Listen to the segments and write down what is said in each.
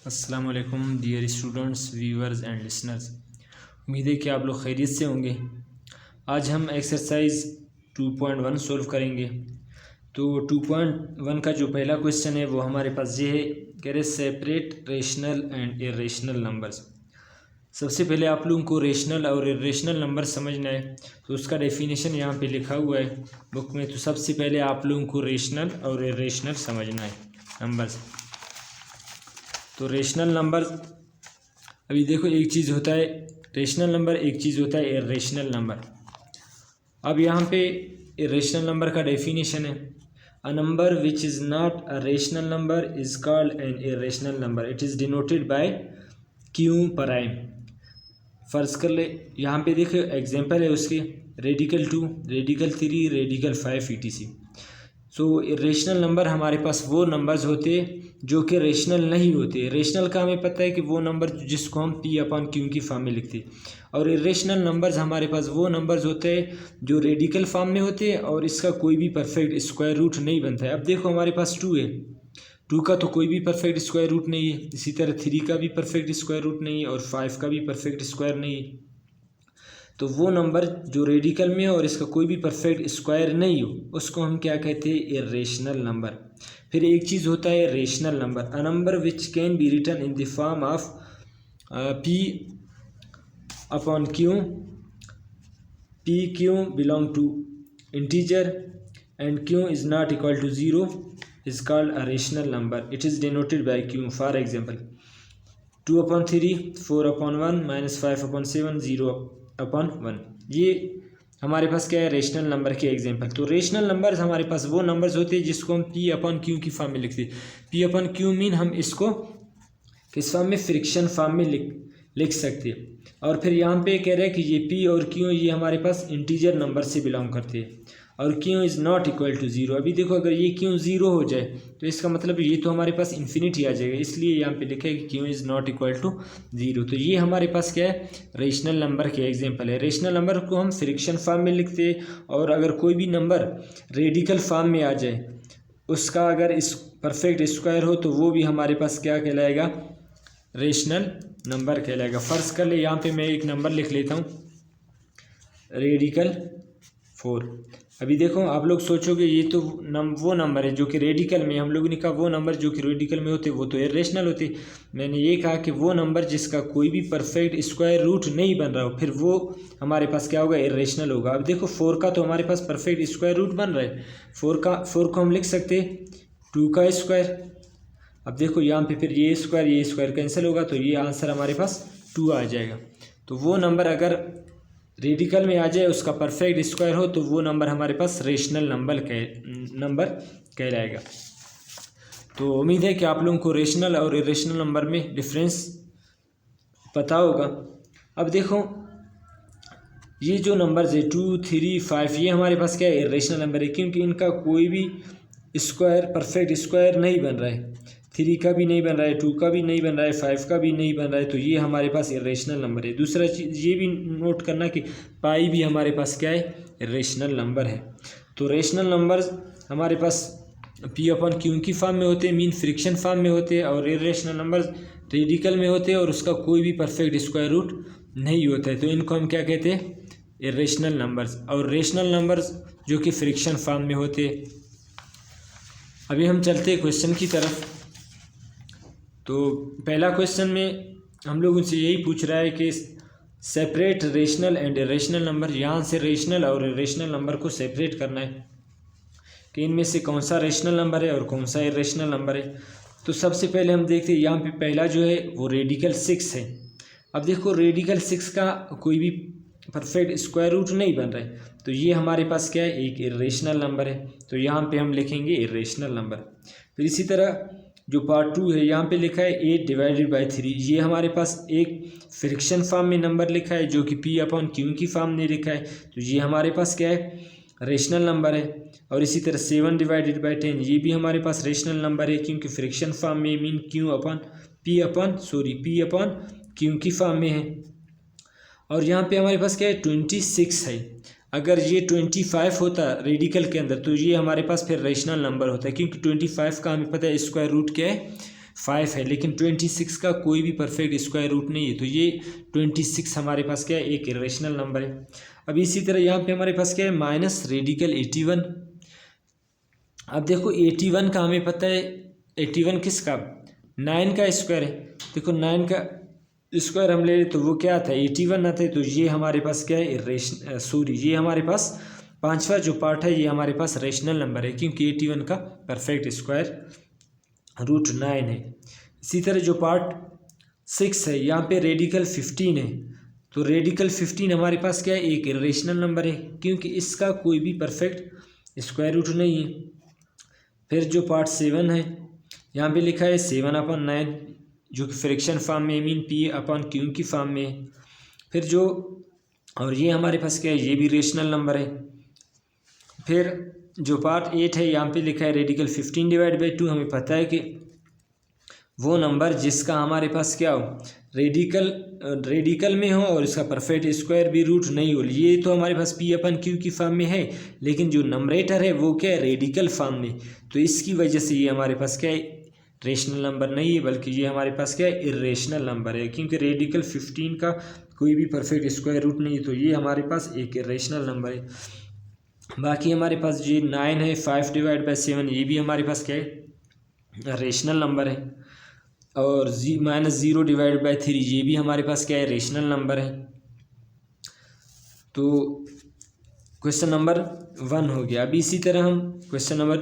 अस्सलाम वालेकुम dear students, viewers and listeners. उम्मीद है कि आप लोग खैरियत से होंगे। आज हम एक्सरसाइज 2.1 सॉल्व करेंगे। तो 2.1 का जो पहला क्वेश्चन है वो हमारे पास ये है, कह रहे separate rational and irrational numbers. सबसे पहले आप लोगों को रेशनल और इरेशनल नंबर समझना है, तो उसका डेफिनेशन यहाँ पे लिखा हुआ है बुक में। तो सबसे पहले आप लोगों को रेशनल और इरेशनल समझना है नंबर्स। तो रेशनल नंबर, अभी देखो, एक चीज़ होता है रेशनल नंबर, एक चीज़ होता है इरेशनल नंबर। अब यहाँ पे इरेशनल नंबर का डेफिनेशन है, अ number which is not a rational number is called an irrational number. It is denoted by Q prime. फर्ज कर ले, यहाँ पे देखो एग्जांपल है उसके, रेडिकल 2, रेडिकल 3, रेडिकल 5 ETC। सो रेशनल नंबर हमारे पास वो नंबर्स होते हैं जो कि रेशनल नहीं होते। रेशनल का हमें पता है कि वो नंबर जिसको हम P/Q की फॉर्म में लिखते हैं, और इरेशनल नंबर्स हमारे पास वो नंबर्स होते हैं जो रेडिकल फॉर्म में होते हैं और इसका कोई भी परफेक्ट स्क्वायर रूट नहीं बनता है। अब देखो हमारे पास 2 है, 2 का तो कोई भी परफेक्ट स्क्वायर रूट नहीं है, इसी तरह 3 का भी परफेक्ट स्क्वायर रूट नहीं है और 5 का भी परफेक्ट स्क्वायर नहीं है। तो वो नंबर जो रेडिकल में हो और इसका कोई भी परफेक्ट स्क्वायर नहीं हो, उसको हम क्या कहते हैं? Irrational number. फिर एक चीज़ होता है rational number, a number which can be written in the form of P/Q, PQ belong to integer and Q is not equal to 0 is called a rational number. It is denoted by Q. For example, 2/3, 4/1, -5/7, 0/1। ये हमारे पास क्या है? Rational number के example. तो rational numbers हमारे पास वो numbers होते हैं जिसको हम P/Q की फॉर्म में लिखते हैं। P/Q मीन हम इसको किस फॉर्म में? फ्रिक्शन फॉर्म में लिख सकते हैं। और फिर यहाँ पे कह रहे हैं कि ये P और Q ये हमारे पास इंटीजर नंबर से बिलोंग करते हैं और Q is not equal to 0। अभी देखो, अगर ये Q 0 हो जाए तो इसका मतलब ये तो हमारे पास इन्फिनिटी आ जाएगा, इसलिए यहाँ पे लिखा है कि Q is not equal to 0। तो ये हमारे पास क्या है? रेशनल नंबर के एग्जाम्पल है। रेशनल नंबर को हम फ्रिक्शन फॉर्म में लिखते हैं, और अगर कोई भी नंबर रेडिकल फॉर्म में आ जाए, उसका अगर इस परफेक्ट स्क्वायर हो, तो वो भी हमारे पास क्या कहलाएगा? रेशनल नंबर कहलाएगा। फर्ज कर ले, यहाँ पे मैं एक नंबर लिख लेता हूँ, रेडिकल 4। अभी देखो, आप लोग सोचोगे ये तो वो नंबर है जो कि रेडिकल में, हम लोगों ने कहा वो नंबर जो कि रेडिकल में होते वो तो इरेशनल होते। मैंने ये कहा कि वो नंबर जिसका कोई भी परफेक्ट स्क्वायर रूट नहीं बन रहा हो, फिर वो हमारे पास क्या होगा? इरेशनल होगा। अब देखो, 4 का तो हमारे पास परफेक्ट स्क्वायर रूट बन रहा है, 4 को हम लिख सकते हैं 2 का स्क्वायर। अब देखो यहाँ पे फिर ये स्क्वायर कैंसिल होगा, तो ये आंसर हमारे पास 2 आ जाएगा। तो वो नंबर अगर रेडिकल में आ जाए, उसका परफेक्ट स्क्वायर हो, तो वो नंबर हमारे पास रेशनल नंबर कहलाएगा। तो उम्मीद है कि आप लोगों को रेशनल और इरेशनल नंबर में डिफरेंस पता होगा। अब देखो, ये जो नंबर्स है 2, 3, 5, ये हमारे पास क्या है? इरेशनल नंबर है, क्योंकि इनका कोई भी स्क्वायर परफेक्ट स्क्वायर नहीं बन रहा है। 3 का भी नहीं बन रहा है, 2 का भी नहीं बन रहा है, 5 का भी नहीं बन रहा है, तो ये हमारे पास इरेशनल नंबर है। दूसरा चीज़ ये भी नोट करना कि पाई भी हमारे पास क्या है? इरेशनल नंबर है। तो रेशनल नंबर्स हमारे पास P/Q की फॉर्म में होते हैं, मीन फ्रिक्शन फॉर्म में होते हैं, और इरेशनल नंबर्स रेडिकल में होते हैं और उसका कोई भी परफेक्ट स्क्वायर रूट नहीं होता है, तो इनको हम क्या कहते हैं? Irrational numbers. और रेशनल नंबर्स जो कि फ्रिक्शन फॉर्म में होते हैं। अभी हम चलते हैं क्वेश्चन की तरफ। तो पहला क्वेश्चन में हम लोग उनसे यही पूछ रहा है कि separate rational and irrational number. यहाँ से रेशनल और इरेशनल नंबर को सेपरेट करना है कि इनमें से कौन सा रेशनल नंबर है और कौन सा इरेशनल नंबर है। तो सबसे पहले हम देखते हैं, यहाँ पे पहला जो है वो रेडिकल 6 है। अब देखो, रेडिकल 6 का कोई भी परफेक्ट स्क्वायर रूट नहीं बन रहा है, तो ये हमारे पास क्या है? एक इरेशनल नंबर है। तो यहाँ पे हम लिखेंगे इरेशनल नंबर। फिर इसी तरह जो पार्ट 2 है, यहाँ पे लिखा है 8/3। ये हमारे पास एक फ्रिक्शन फॉर्म में नंबर लिखा है जो कि P/Q की फॉर्म में लिखा है, तो ये हमारे पास क्या है? रेशनल नंबर है। और इसी तरह 7/10, ये भी हमारे पास रेशनल नंबर है, क्योंकि फ्रिक्शन फॉर्म में मीन P/Q की फॉर्म में है। और यहाँ पे हमारे पास क्या है? 26 है। अगर ये 25 होता रेडिकल के अंदर, तो ये हमारे पास फिर रेशनल नंबर होता है, क्योंकि 25 का हमें पता है स्क्वायर रूट क्या है? 5 है, लेकिन 26 का कोई भी परफेक्ट स्क्वायर रूट नहीं है, तो ये 26 हमारे पास क्या है, एक इरेशनल नंबर है। अब इसी तरह यहाँ पे हमारे पास क्या है, माइनस रेडिकल 81। अब देखो 81 का हमें पता है, 81 किसका, 9 का स्क्वायर है। देखो 9 का स्क्वायर हम ले तो वो क्या था, 81 आता है, तो ये हमारे पास क्या है, ये हमारे पास पांचवा जो पार्ट है ये हमारे पास रेशनल नंबर है, क्योंकि 81 का परफेक्ट स्क्वायर रूट 9 है। इसी तरह जो पार्ट 6 है, यहाँ पे रेडिकल 15 है, तो रेडिकल 15 हमारे पास क्या है, एक इरेशनल नंबर है, क्योंकि इसका कोई भी परफेक्ट स्क्वायर रूट नहीं है। फिर जो पार्ट 7 है, यहाँ पे लिखा है 7/9, जो कि फ्रैक्शन फॉर्म में, मीन पी अपॉन क्यू की फॉर्म में है। फिर जो, और ये हमारे पास क्या है, ये भी रेशनल नंबर है। फिर जो पार्ट 8 है, यहाँ पे लिखा है रेडिकल 15/2। हमें पता है कि वो नंबर जिसका हमारे पास क्या हो, रेडिकल में हो और इसका परफेक्ट स्क्वायर भी रूट नहीं हो, ये तो हमारे पास पी अपन क्यू की फॉर्म में है, लेकिन जो नंबरेटर है वो क्या है, रेडिकल फॉर्म में, तो इसकी वजह से ये हमारे पास क्या है, रेशनल नंबर नहीं है, बल्कि ये हमारे पास क्या है, इरेशनल नंबर है, क्योंकि रेडिकल 15 का कोई भी परफेक्ट स्क्वायर रूट नहीं है, तो ये हमारे पास एक इरेशनल नंबर है। बाकी हमारे पास ये 9 है, 5/7, ये भी हमारे पास क्या है, रेशनल नंबर है। और -0/3 ये भी हमारे पास क्या है, रेशनल नंबर है। तो क्वेश्चन नंबर 1 हो गया। अभी इसी तरह हम क्वेश्चन नंबर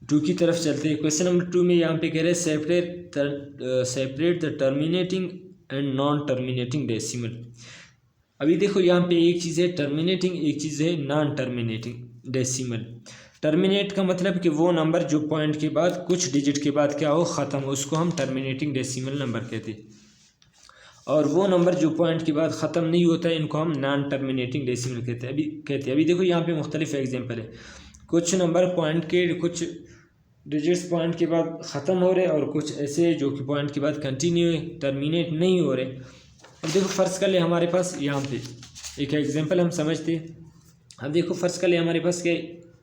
2 की तरफ चलते हैं। क्वेश्चन नंबर 2 में यहाँ पे कह रहे हैं separate the terminating and non terminating decimal. अभी देखो यहाँ पे एक चीज़ है टर्मिनेटिंग, एक चीज़ है नॉन टर्मिनेटिंग डेसिमल। टर्मिनेट का मतलब कि वो नंबर जो पॉइंट के बाद कुछ डिजिट के बाद क्या हो, ख़त्म हो, उसको हम टर्मिनेटिंग डेसिमल नंबर कहते हैं। और वो नंबर जो पॉइंट के बाद ख़त्म नहीं होता है, इनको हम नॉन टर्मिनेटिंग डेसिमल कहते हैं। अभी देखो यहाँ पे मुख्तलिफ एग्जांपल है, कुछ नंबर पॉइंट के कुछ डिजिट्स पॉइंट के बाद ख़त्म हो रहे और कुछ ऐसे जो कि पॉइंट के बाद कंटिन्यू है, टर्मिनेट नहीं हो रहे। अब देखो फ़र्ज़ कर ले हमारे पास यहाँ पे एक एग्जांपल हम समझते हैं। अब देखो फ़र्ज़ कर ले हमारे पास क्या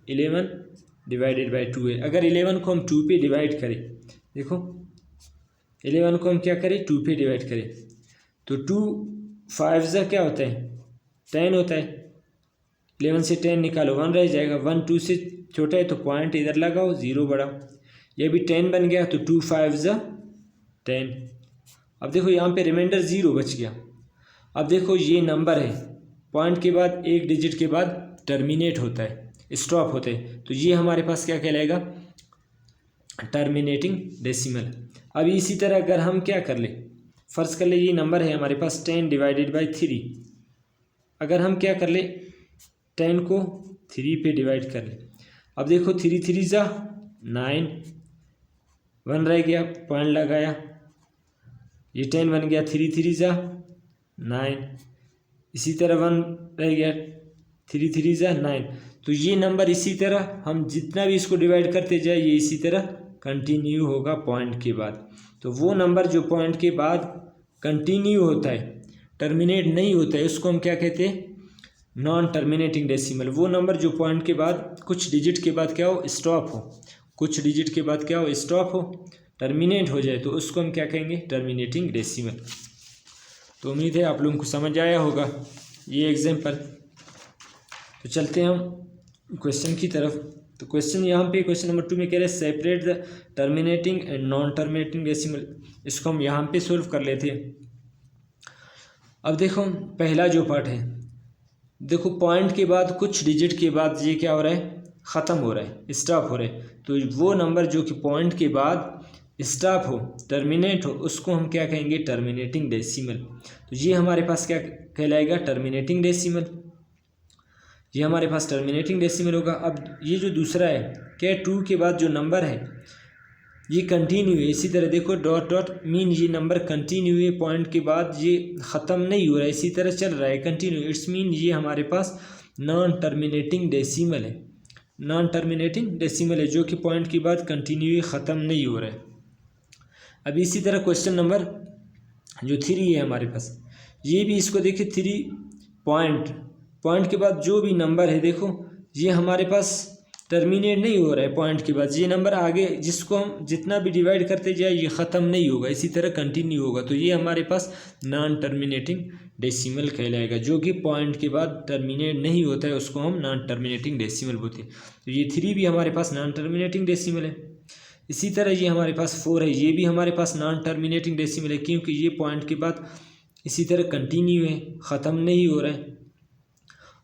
11/2 है। अगर 11 को हम 2 पे डिवाइड करें, देखो 11 को हम क्या करें, 2 पे डिवाइड करें, तो 2 5 क्या होता है, 10 होता है। 11 से 10 निकालो, 1 रह जाएगा। 1 2 से छोटा है तो पॉइंट इधर लगाओ, 0 बढ़ाओ, ये भी 10 बन गया, तो 2 5 10। अब देखो यहाँ पे रिमाइंडर 0 बच गया। अब देखो ये नंबर है, पॉइंट के बाद एक डिजिट के बाद टर्मिनेट होता है, स्टॉप होते हैं, तो ये हमारे पास क्या कहलाएगा, टर्मिनेटिंग डेसिमल। अब इसी तरह अगर हम क्या कर ले, फ़र्ज़ कर ले ये नंबर है हमारे पास 10/3। अगर हम क्या कर ले, 10 को 3 पे डिवाइड कर ले। अब देखो 3 3 जा 9, 1 रह गया, पॉइंट लगाया, ये 10 बन गया, 3 3 जा 9, इसी तरह 1 रह गया, 3 3 जा 9। तो ये नंबर इसी तरह हम जितना भी इसको डिवाइड करते जाए, ये इसी तरह कंटिन्यू होगा पॉइंट के बाद। तो वो नंबर जो पॉइंट के बाद कंटिन्यू होता है, टर्मिनेट नहीं होता है, उसको हम क्या कहते हैं, नॉन टर्मिनेटिंग डेसिमल। वो नंबर जो पॉइंट के बाद कुछ डिजिट के बाद क्या हो, स्टॉप हो, कुछ डिजिट के बाद क्या हो, स्टॉप हो, टर्मिनेट हो जाए, तो उसको हम क्या कहेंगे, टर्मिनेटिंग डेसिमल। तो उम्मीद है आप लोगों को समझ आया होगा ये एग्जाम्पल। तो चलते हैं हम क्वेश्चन की तरफ। तो क्वेश्चन यहाँ पे क्वेश्चन नंबर 2 में कह रहे हैं separate the terminating and non terminating decimal. इसको हम यहाँ पे सोल्व कर लेते हैं। अब देखो पहला जो पार्ट है, देखो पॉइंट के बाद कुछ डिजिट के बाद ये क्या हो रहा है, ख़त्म हो रहा है, स्टॉप हो रहा है। तो वो नंबर जो कि पॉइंट के बाद स्टॉप हो, टर्मिनेट हो, उसको हम क्या कहेंगे, टर्मिनेटिंग डेसिमल। तो ये हमारे पास क्या कहलाएगा, टर्मिनेटिंग डेसिमल। ये हमारे पास टर्मिनेटिंग डेसिमल होगा। अब ये जो दूसरा है क्या, 2 के बाद जो नंबर है ये कंटिन्यू है, इसी तरह देखो डॉट डॉट मीन ये नंबर कंटिन्यू है, पॉइंट के बाद ये ख़त्म नहीं हो रहा है, इसी तरह चल रहा है कंटिन्यू, इट्स मीन ये हमारे पास नॉन टर्मिनेटिंग डेसिमल है। नॉन टर्मिनेटिंग डेसिमल है जो कि पॉइंट के बाद कंटिन्यू ख़त्म नहीं हो रहा है। अब इसी तरह क्वेश्चन नंबर जो 3 है हमारे पास, ये भी इसको देखिए 3 पॉइंट के बाद जो भी नंबर है देखो ये हमारे पास टर्मिनेट नहीं हो रहा है पॉइंट के बाद, ये नंबर आगे जिसको हम जितना भी डिवाइड करते जाए ये ख़त्म नहीं होगा, इसी तरह कंटिन्यू होगा, तो ये हमारे पास नॉन टर्मिनेटिंग डेसिमल कहलाएगा। जो कि पॉइंट के बाद टर्मिनेट नहीं होता है उसको हम नॉन टर्मिनेटिंग डेसिमल बोलते हैं। तो ये 3 भी हमारे पास नॉन टर्मिनेटिंग डेसिमल है। इसी तरह ये हमारे पास 4 है, ये भी हमारे पास नॉन टर्मिनेटिंग डेसिमल है, क्योंकि ये पॉइंट के बाद इसी तरह कंटिन्यू है, ख़त्म नहीं हो रहा है।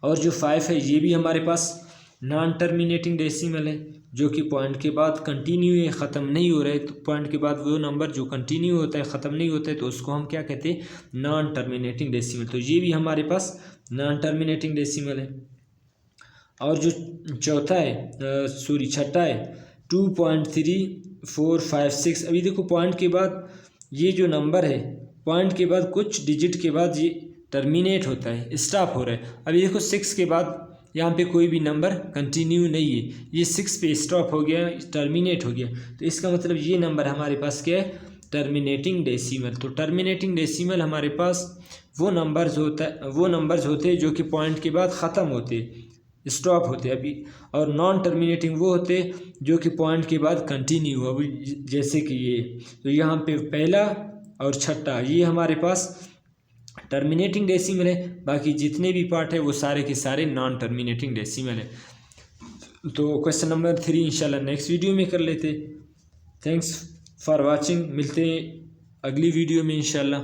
और जो 5 है ये भी हमारे पास नॉन टर्मिनेटिंग डेसिमल है, जो कि पॉइंट के बाद कंटिन्यू है, ख़त्म नहीं हो रहा है। तो पॉइंट के बाद वो नंबर जो कंटिन्यू होता है, ख़त्म नहीं होता है, तो उसको हम क्या कहते हैं, नॉन टर्मिनेटिंग डेसिमल। तो ये भी हमारे पास नॉन टर्मिनेटिंग डेसिमल है। और जो छठा है 2.3456। अभी देखो पॉइंट के बाद ये जो नंबर है, पॉइंट के बाद कुछ डिजिट के बाद ये टर्मिनेट होता है, स्टॉप हो रहा है। अभी देखो 6 के बाद यहाँ पे कोई भी नंबर कंटिन्यू नहीं है, ये 6 पे स्टॉप हो गया, टर्मिनेट हो गया, तो इसका मतलब ये नंबर हमारे पास क्या है, टर्मिनेटिंग डेसिमल। तो टर्मिनेटिंग डेसिमल हमारे पास वो नंबर्स होते हैं जो कि पॉइंट के बाद ख़त्म होते, स्टॉप होते अभी। और नॉन टर्मिनेटिंग वो होते जो कि पॉइंट के बाद कंटिन्यू, अभी जैसे कि ये। तो यहाँ पे पहला और छठा ये हमारे पास टर्मिनेटिंग डेसिमल है, बाकी जितने भी पार्ट है वो सारे के सारे नॉन टर्मिनेटिंग डेसिमल है। तो क्वेश्चन नंबर 3 इंशाल्लाह नेक्स्ट वीडियो में कर लेते। थैंक्स फॉर वाचिंग, मिलते हैं अगली वीडियो में इंशाल्लाह।